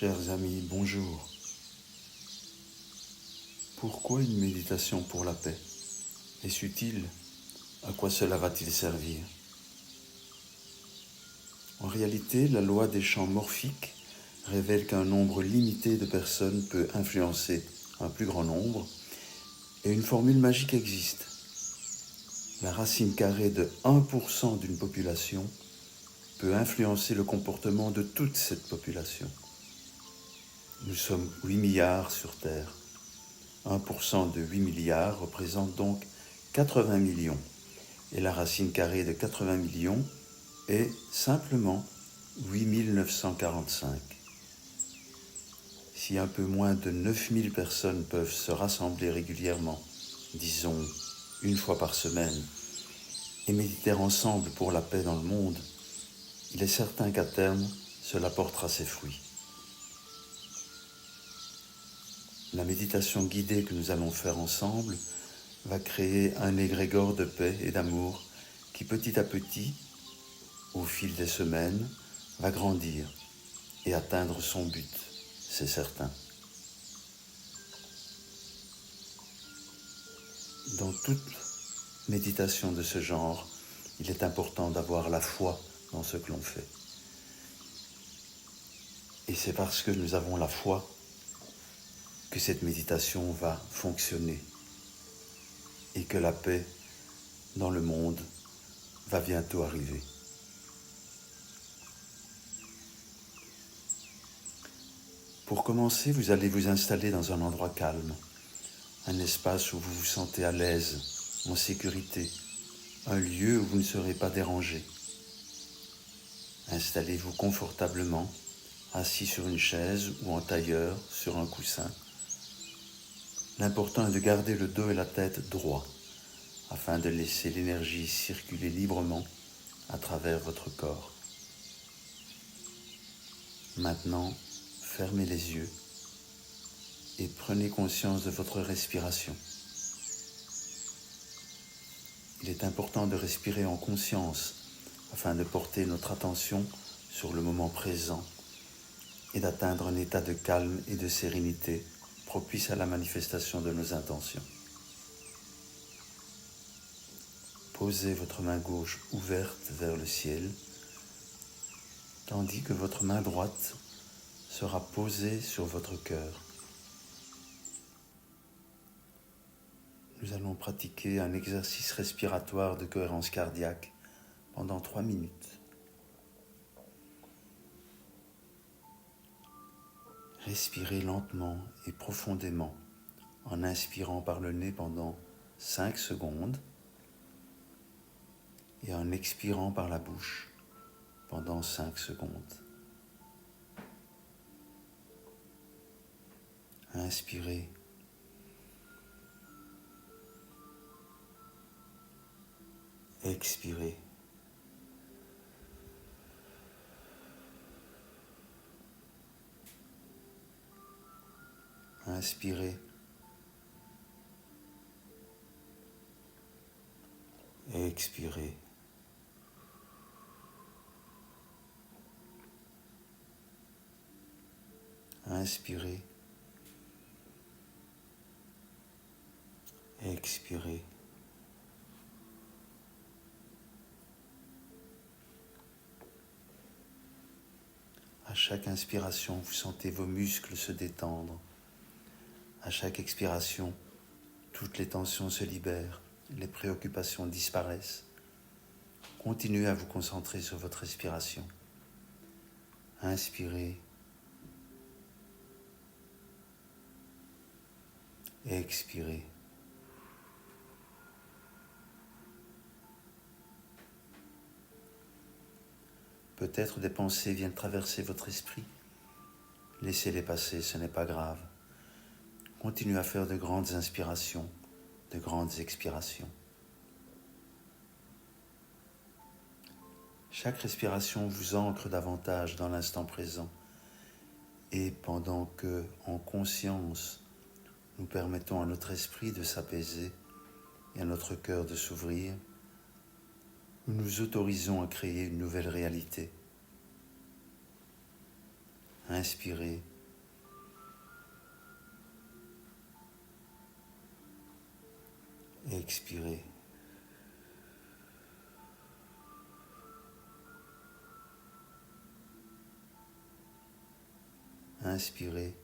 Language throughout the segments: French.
Chers amis, bonjour. Pourquoi une méditation pour la paix? Est-ce utile? À quoi cela va-t-il servir? En réalité, la loi des champs morphiques révèle qu'un nombre limité de personnes peut influencer un plus grand nombre, et une formule magique existe. La racine carrée de 1% d'une population peut influencer le comportement de toute cette population. Nous sommes 8 milliards sur Terre. 1% de 8 milliards représente donc 80 millions. Et la racine carrée de 80 millions est simplement 8945. Si un peu moins de 9000 personnes peuvent se rassembler régulièrement, disons une fois par semaine, et méditer ensemble pour la paix dans le monde, il est certain qu'à terme, cela portera ses fruits. La méditation guidée que nous allons faire ensemble va créer un égrégore de paix et d'amour qui petit à petit, au fil des semaines, va grandir et atteindre son but, c'est certain. Dans toute méditation de ce genre, il est important d'avoir la foi dans ce que l'on fait. Et c'est parce que nous avons la foi que cette méditation va fonctionner et que la paix dans le monde va bientôt arriver. Pour commencer, vous allez vous installer dans un endroit calme, un espace où vous vous sentez à l'aise, en sécurité, un lieu où vous ne serez pas dérangé. Installez-vous confortablement, assis sur une chaise ou en tailleur, sur un coussin. L'important est de garder le dos et la tête droits, afin de laisser l'énergie circuler librement à travers votre corps. Maintenant, fermez les yeux et prenez conscience de votre respiration. Il est important de respirer en conscience afin de porter notre attention sur le moment présent et d'atteindre un état de calme et de sérénité propice à la manifestation de nos intentions. Posez votre main gauche ouverte vers le ciel, tandis que votre main droite sera posée sur votre cœur. Nous allons pratiquer un exercice respiratoire de cohérence cardiaque pendant 3 minutes. Respirez lentement et profondément en inspirant par le nez pendant 5 secondes et en expirant par la bouche pendant 5 secondes. Inspirez. Expirez. Inspirez. Expirez. Inspirez. Expirez. À chaque inspiration, vous sentez vos muscles se détendre. À chaque expiration, toutes les tensions se libèrent, les préoccupations disparaissent. Continuez à vous concentrer sur votre respiration. Inspirez. Expirez. Peut-être des pensées viennent traverser votre esprit. Laissez-les passer, ce n'est pas grave. Continuez à faire de grandes inspirations, de grandes expirations. Chaque respiration vous ancre davantage dans l'instant présent. Et pendant que, en conscience, nous permettons à notre esprit de s'apaiser et à notre cœur de s'ouvrir, nous nous autorisons à créer une nouvelle réalité. Inspirez Expirez. Inspirez.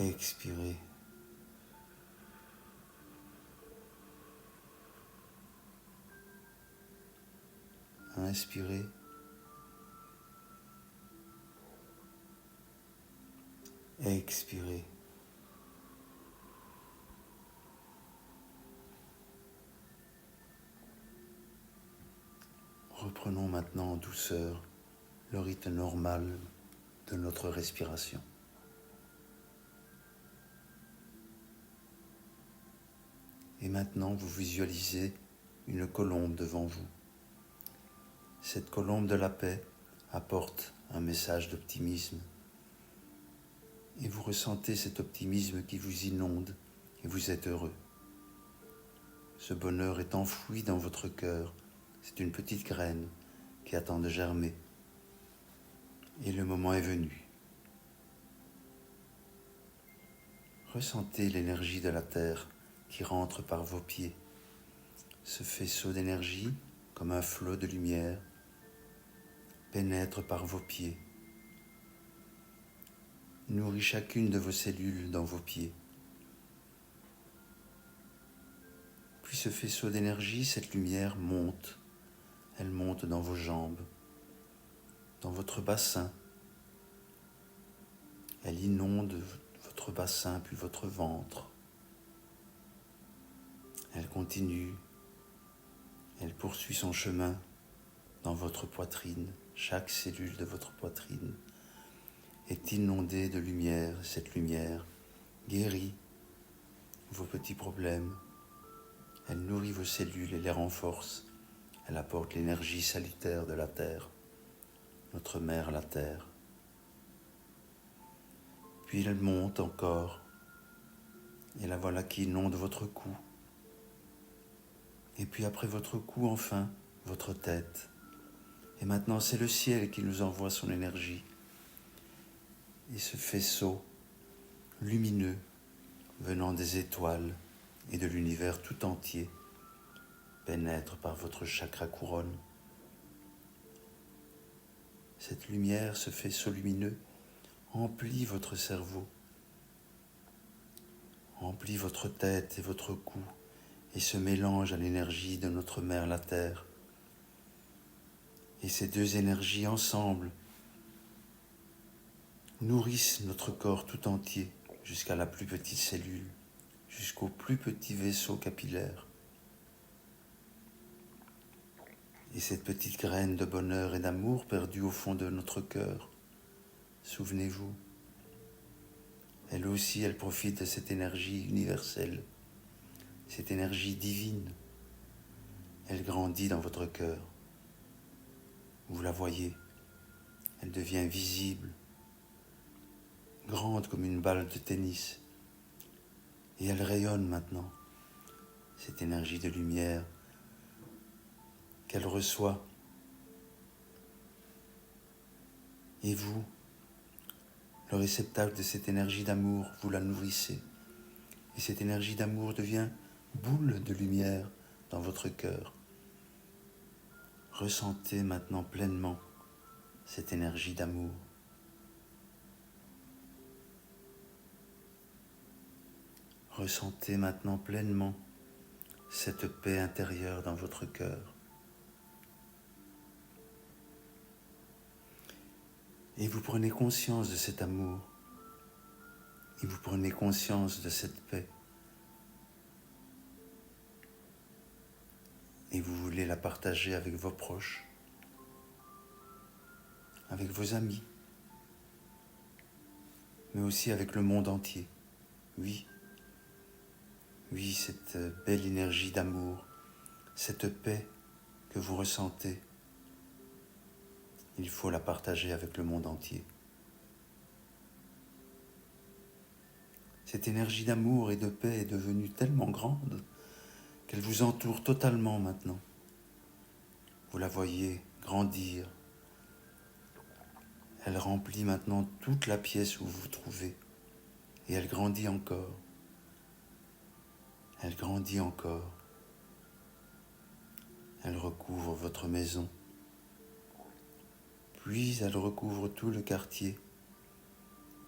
Expirez. Inspirez. Expirez. Reprenons maintenant en douceur le rythme normal de notre respiration. Et maintenant, vous visualisez une colombe devant vous. Cette colombe de la paix apporte un message d'optimisme. Et vous ressentez cet optimisme qui vous inonde et vous êtes heureux. Ce bonheur est enfoui dans votre cœur. C'est une petite graine qui attend de germer. Et le moment est venu. Ressentez l'énergie de la terre qui rentre par vos pieds. Ce faisceau d'énergie, comme un flot de lumière, pénètre par vos pieds, nourrit chacune de vos cellules dans vos pieds. Puis ce faisceau d'énergie, cette lumière monte. Elle monte dans vos jambes, dans votre bassin. Elle inonde votre bassin, puis votre ventre. Elle continue. Elle poursuit son chemin dans votre poitrine. Chaque cellule de votre poitrine est inondée de lumière. Cette lumière guérit vos petits problèmes. Elle nourrit vos cellules et les renforce. Elle apporte l'énergie salutaire de la terre, notre mère la terre. Puis elle monte encore, et la voilà qui inonde votre cou. Et puis après votre cou, enfin, votre tête. Et maintenant, c'est le ciel qui nous envoie son énergie. Et ce faisceau lumineux venant des étoiles et de l'univers tout entier pénètre par votre chakra couronne. Cette lumière, ce faisceau lumineux, emplit votre cerveau, emplit votre tête et votre cou et se mélange à l'énergie de notre mère la Terre. Et ces deux énergies ensemble nourrissent notre corps tout entier jusqu'à la plus petite cellule, jusqu'au plus petit vaisseau capillaire. Et cette petite graine de bonheur et d'amour perdue au fond de notre cœur, souvenez-vous, elle aussi, elle profite de cette énergie universelle, cette énergie divine. Elle grandit dans votre cœur. Vous la voyez, elle devient visible, grande comme une balle de tennis. Et elle rayonne maintenant, cette énergie de lumière qu'elle reçoit. Et vous, le réceptacle de cette énergie d'amour, vous la nourrissez. Et cette énergie d'amour devient boule de lumière dans votre cœur. Ressentez maintenant pleinement cette énergie d'amour. Ressentez maintenant pleinement cette paix intérieure dans votre cœur. Et vous prenez conscience de cet amour. Et vous prenez conscience de cette paix. Et vous voulez la partager avec vos proches, avec vos amis, mais aussi avec le monde entier. Oui, cette belle énergie d'amour, cette paix que vous ressentez, il faut la partager avec le monde entier. Cette énergie d'amour et de paix est devenue tellement grande qu'elle vous entoure totalement maintenant. Vous la voyez grandir. Elle remplit maintenant toute la pièce où vous vous trouvez. Et elle grandit encore. Elle grandit encore. Elle recouvre votre maison. Puis elle recouvre tout le quartier.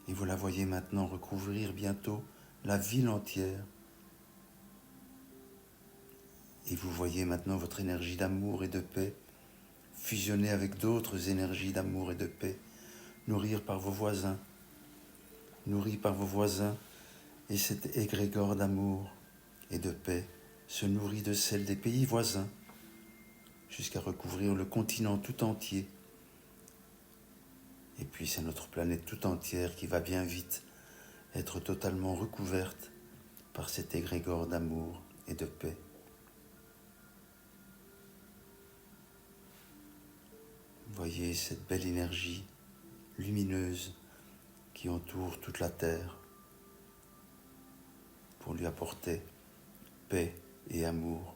Et vous la voyez maintenant recouvrir bientôt la ville entière. Et vous voyez maintenant votre énergie d'amour et de paix fusionner avec d'autres énergies d'amour et de paix, nourrie par vos voisins, et cet égrégore d'amour et de paix se nourrit de celle des pays voisins, jusqu'à recouvrir le continent tout entier. Et puis c'est notre planète tout entière qui va bien vite être totalement recouverte par cet égrégore d'amour et de paix. Voyez cette belle énergie lumineuse qui entoure toute la Terre pour lui apporter paix et amour.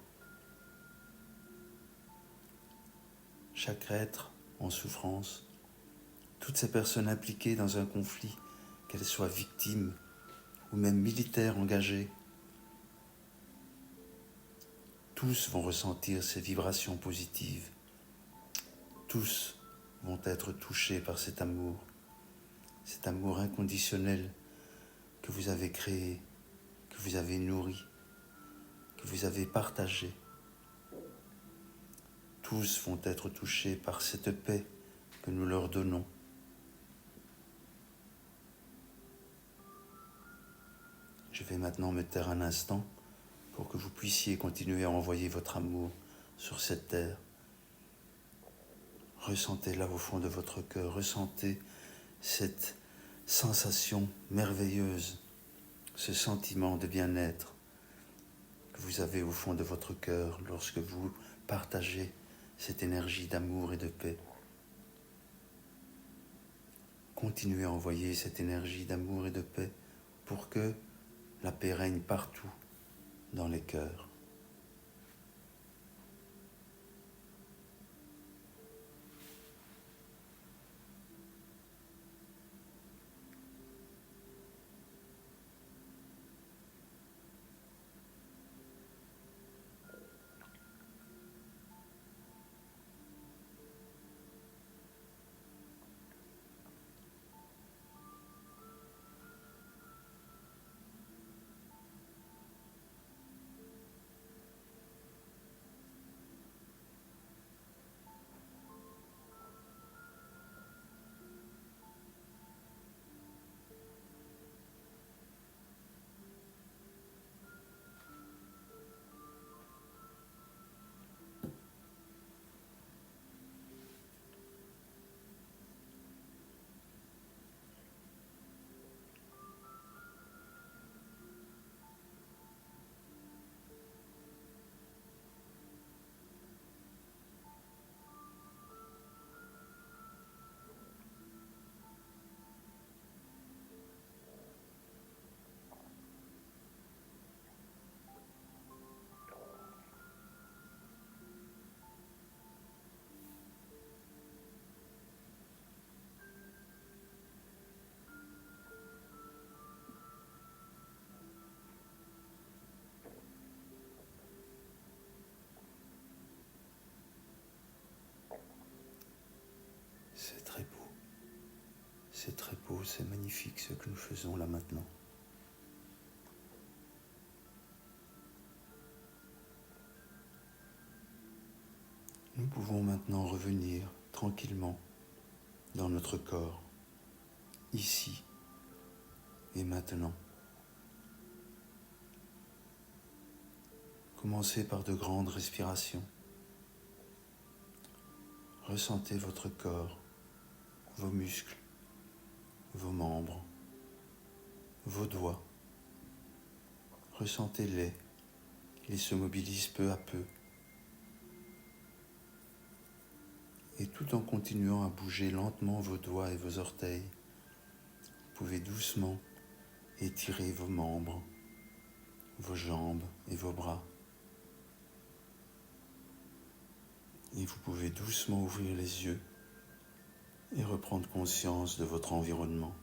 Chaque être en souffrance, toutes ces personnes impliquées dans un conflit, qu'elles soient victimes ou même militaires engagés, tous vont ressentir ces vibrations positives. Tous vont être touchés par cet amour inconditionnel que vous avez créé, que vous avez nourri, que vous avez partagé. Tous vont être touchés par cette paix que nous leur donnons. Je vais maintenant me taire un instant pour que vous puissiez continuer à envoyer votre amour sur cette terre. Ressentez-la au fond de votre cœur, ressentez cette sensation merveilleuse, ce sentiment de bien-être que vous avez au fond de votre cœur lorsque vous partagez cette énergie d'amour et de paix. Continuez à envoyer cette énergie d'amour et de paix pour que la paix règne partout dans les cœurs. C'est très beau. C'est très beau, c'est magnifique ce que nous faisons là maintenant. Nous pouvons maintenant revenir tranquillement dans notre corps, ici et maintenant. Commencez par de grandes respirations. Ressentez votre corps, vos muscles, vos membres, vos doigts. Ressentez-les, ils se mobilisent peu à peu. Et tout en continuant à bouger lentement vos doigts et vos orteils, vous pouvez doucement étirer vos membres, vos jambes et vos bras. Et vous pouvez doucement ouvrir les yeux et reprendre conscience de votre environnement.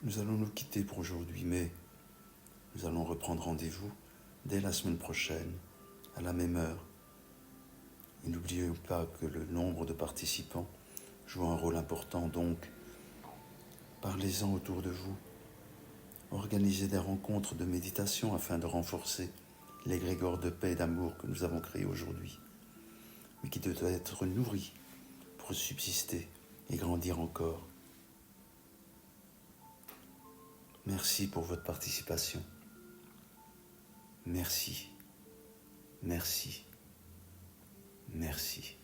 Nous allons nous quitter pour aujourd'hui, mais nous allons reprendre rendez-vous dès la semaine prochaine, à la même heure. Et n'oubliez pas que le nombre de participants joue un rôle important, donc parlez-en autour de vous. Organisez des rencontres de méditation afin de renforcer l'égrégore de paix et d'amour que nous avons créé aujourd'hui, mais qui doit être nourri pour subsister et grandir encore. Merci pour votre participation. Merci, merci, merci.